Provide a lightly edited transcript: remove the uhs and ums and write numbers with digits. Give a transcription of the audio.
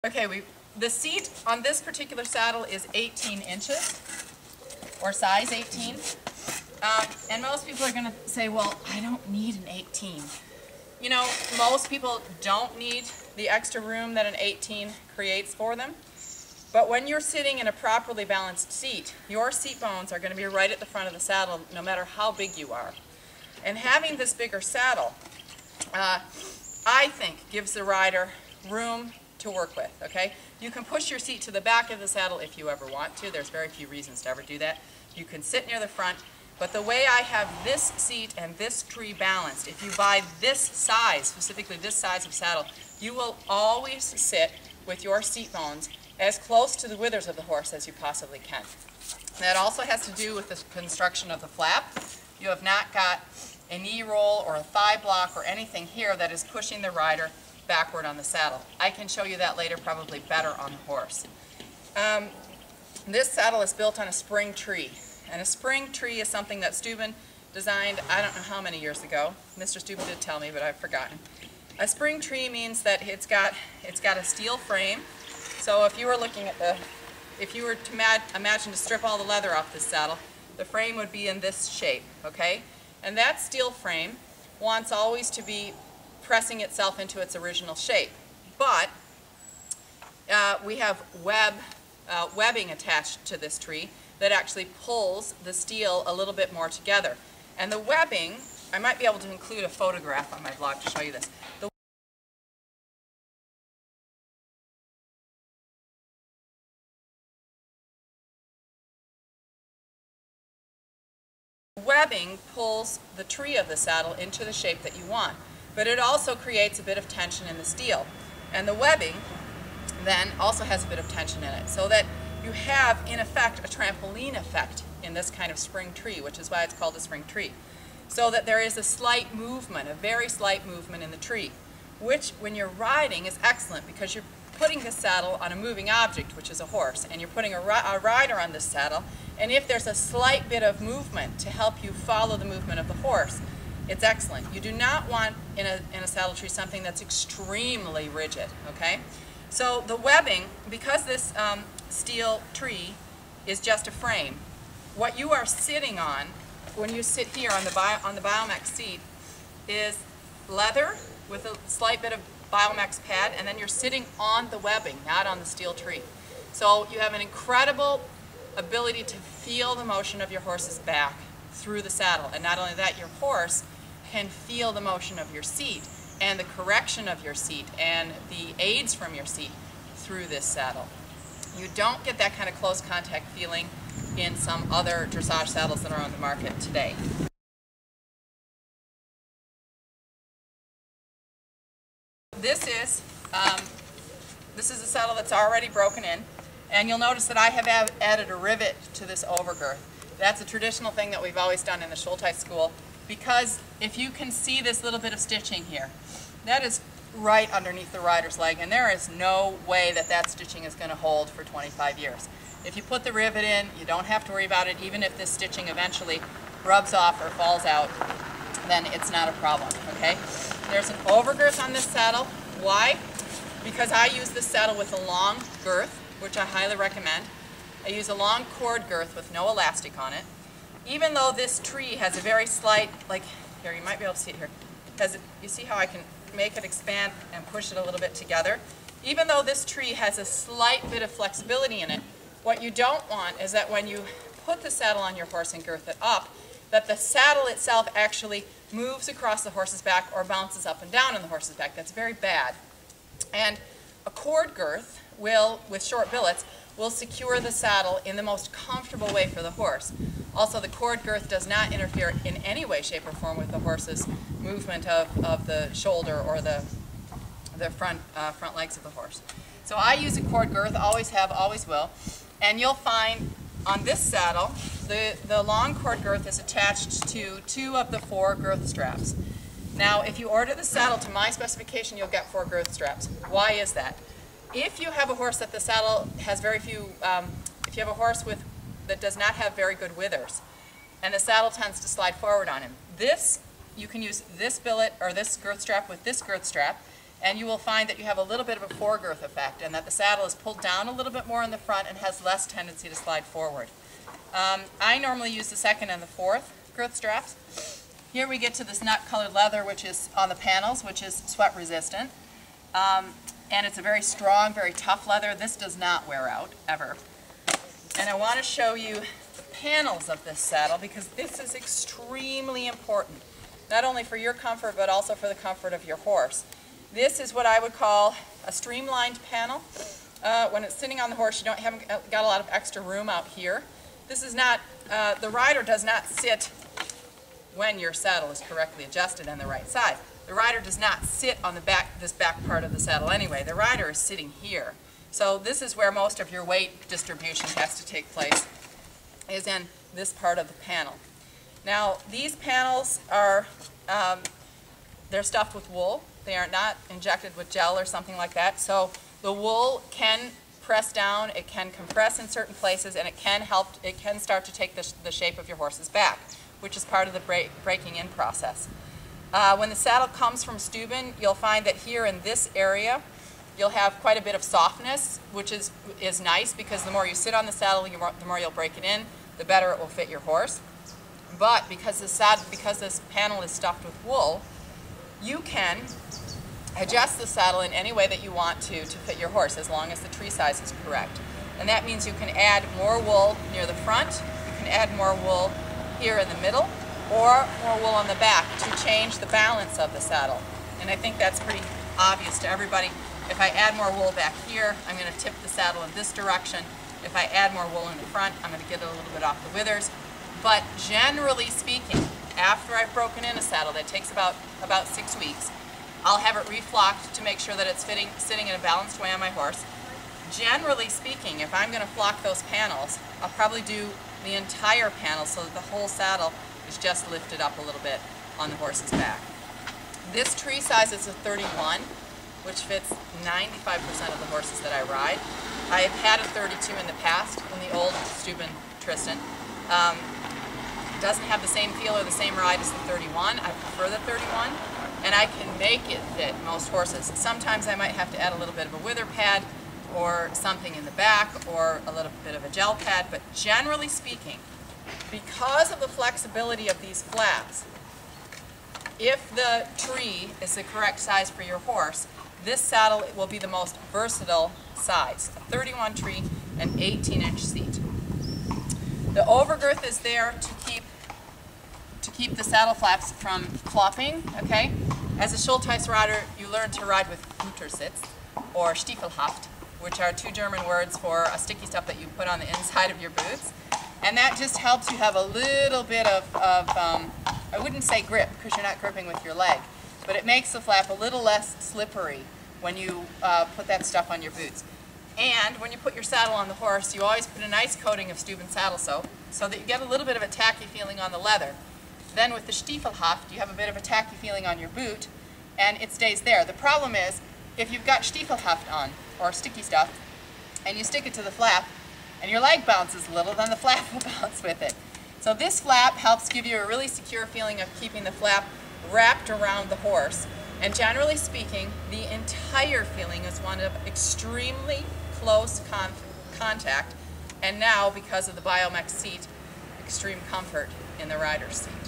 Okay, the seat on this particular saddle is 18 inches, or size 18. And most people are going to say, well, I don't need an 18. You know, most people don't need the extra room that an 18 creates for them. But when you're sitting in a properly balanced seat, your seat bones are going to be right at the front of the saddle no matter how big you are. And having this bigger saddle, I think, gives the rider room to work with, okay? You can push your seat to the back of the saddle if you ever want to. There's very few reasons to ever do that. You can sit near the front. But the way I have this seat and this tree balanced, if you buy this size, specifically this size of saddle, you will always sit with your seat bones as close to the withers of the horse as you possibly can. That also has to do with the construction of the flap. You have not got a knee roll or a thigh block or anything here that is pushing the rider backward on the saddle. I can show you that later, probably better on the horse. This saddle is built on a spring tree. And a spring tree is something that Stübben designed, I don't know how many years ago. Mr. Stübben did tell me, but I've forgotten. A spring tree means that it's got a steel frame. So if you were looking at if you were to imagine to strip all the leather off this saddle, the frame would be in this shape, okay? And that steel frame wants always to be pressing itself into its original shape. But we have webbing attached to this tree that actually pulls the steel a little bit more together. And the webbing, I might be able to include a photograph on my blog to show you this. The webbing pulls the tree of the saddle into the shape that you want, but it also creates a bit of tension in the steel. And the webbing then also has a bit of tension in it, so that you have, in effect, a trampoline effect in this kind of spring tree, which is why it's called a spring tree. So that there is a slight movement, a very slight movement in the tree, which, when you're riding, is excellent because you're putting the saddle on a moving object, which is a horse, and you're putting a rider on this saddle, and if there's a slight bit of movement to help you follow the movement of the horse, it's excellent. You do not want, in a saddle tree, something that's extremely rigid, okay? So the webbing, because this steel tree is just a frame, what you are sitting on when you sit here on the Biomex seat is leather with a slight bit of Biomex pad, and then you're sitting on the webbing, not on the steel tree. So you have an incredible ability to feel the motion of your horse's back through the saddle, and not only that, your horse can feel the motion of your seat and the correction of your seat and the aids from your seat through this saddle. You don't get that kind of close contact feeling in some other dressage saddles that are on the market today. This is a saddle that's already broken in, and you'll notice that I have added a rivet to this overgirth. That's a traditional thing that we've always done in the Schulteis school, because if you can see this little bit of stitching here, that is right underneath the rider's leg, and there is no way that that stitching is going to hold for 25 years. If you put the rivet in, you don't have to worry about it. Even if this stitching eventually rubs off or falls out, then it's not a problem, okay? There's an overgirth on this saddle. Why? Because I use this saddle with a long girth, which I highly recommend. I use a long cord girth with no elastic on it. Even though this tree has a very slight, like, here, you might be able to see it here. You see how I can make it expand and push it a little bit together? Even though this tree has a slight bit of flexibility in it, what you don't want is that when you put the saddle on your horse and girth it up, that the saddle itself actually moves across the horse's back or bounces up and down on the horse's back. That's very bad. And a cord girth will, with short billets, will secure the saddle in the most comfortable way for the horse. Also, the cord girth does not interfere in any way, shape, or form with the horse's movement of the shoulder or the front legs of the horse. So I use a cord girth, always have, always will. And you'll find on this saddle, the long cord girth is attached to 2 of the 4 girth straps. Now, if you order the saddle to my specification, you'll get 4 girth straps. Why is that? If you have a horse that the saddle has very few, if you have a horse that does not have very good withers, and the saddle tends to slide forward on him, you can use this billet or this girth strap with this girth strap, and you will find that you have a little bit of a foregirth effect, and that the saddle is pulled down a little bit more in the front and has less tendency to slide forward. I normally use the second and the fourth girth straps. Here we get to this nut-colored leather, which is on the panels, which is sweat resistant. And it's a very strong, very tough leather. This does not wear out, ever. And I want to show you the panels of this saddle, because this is extremely important, not only for your comfort, but also for the comfort of your horse. This is what I would call a streamlined panel. When it's sitting on the horse, you haven't got a lot of extra room out here. This is not, the rider does not sit when your saddle is correctly adjusted and the right size. The rider does not sit on the back, this back part of the saddle anyway. The rider is sitting here. So this is where most of your weight distribution has to take place, is in this part of the panel. Now, these panels are, they're stuffed with wool. They are not injected with gel or something like that. So the wool can press down, it can compress in certain places, and it can start to take the shape of your horse's back, which is part of the breaking in process. When the saddle comes from Stübben, you'll find that here in this area, you'll have quite a bit of softness, which is nice, because the more you sit on the saddle, the more you'll break it in, the better it will fit your horse. But because this panel is stuffed with wool, you can adjust the saddle in any way that you want to fit your horse, as long as the tree size is correct. And that means you can add more wool near the front, you can add more wool here in the middle, or more wool on the back to change the balance of the saddle. And I think that's pretty obvious to everybody. If I add more wool back here, I'm going to tip the saddle in this direction. If I add more wool in the front, I'm going to get it a little bit off the withers. But generally speaking, after I've broken in a saddle, that takes about 6 weeks, I'll have it reflocked to make sure that it's sitting in a balanced way on my horse. Generally speaking, if I'm going to flock those panels, I'll probably do the entire panel so that the whole saddle is just lifted up a little bit on the horse's back. This tree size is a 31, which fits 95% of the horses that I ride. I have had a 32 in the past, in the old Stübben Tristan. Doesn't have the same feel or the same ride as the 31. I prefer the 31, and I can make it fit most horses. Sometimes I might have to add a little bit of a wither pad or something in the back, or a little bit of a gel pad, but generally speaking, because of the flexibility of these flaps, if the tree is the correct size for your horse, this saddle will be the most versatile size. A 31 tree, an 18-inch seat. The overgirth is there to keep the saddle flaps from flopping, okay? As a Schulteis rider, you learn to ride with Untersitz, or Stiefelhaft, which are two German words for a sticky stuff that you put on the inside of your boots. And that just helps you have a little bit of I wouldn't say grip, because you're not gripping with your leg, but it makes the flap a little less slippery when you put that stuff on your boots. And when you put your saddle on the horse, you always put a nice coating of Stübben saddle soap so that you get a little bit of a tacky feeling on the leather. Then with the Stiefelhaft, you have a bit of a tacky feeling on your boot, and it stays there. The problem is, if you've got Stiefelhaft on, or sticky stuff, and you stick it to the flap, and your leg bounces a little, then the flap will bounce with it. So this flap helps give you a really secure feeling of keeping the flap wrapped around the horse. And generally speaking, the entire feeling is one of extremely close contact, and now, because of the Biomech seat, extreme comfort in the rider's seat.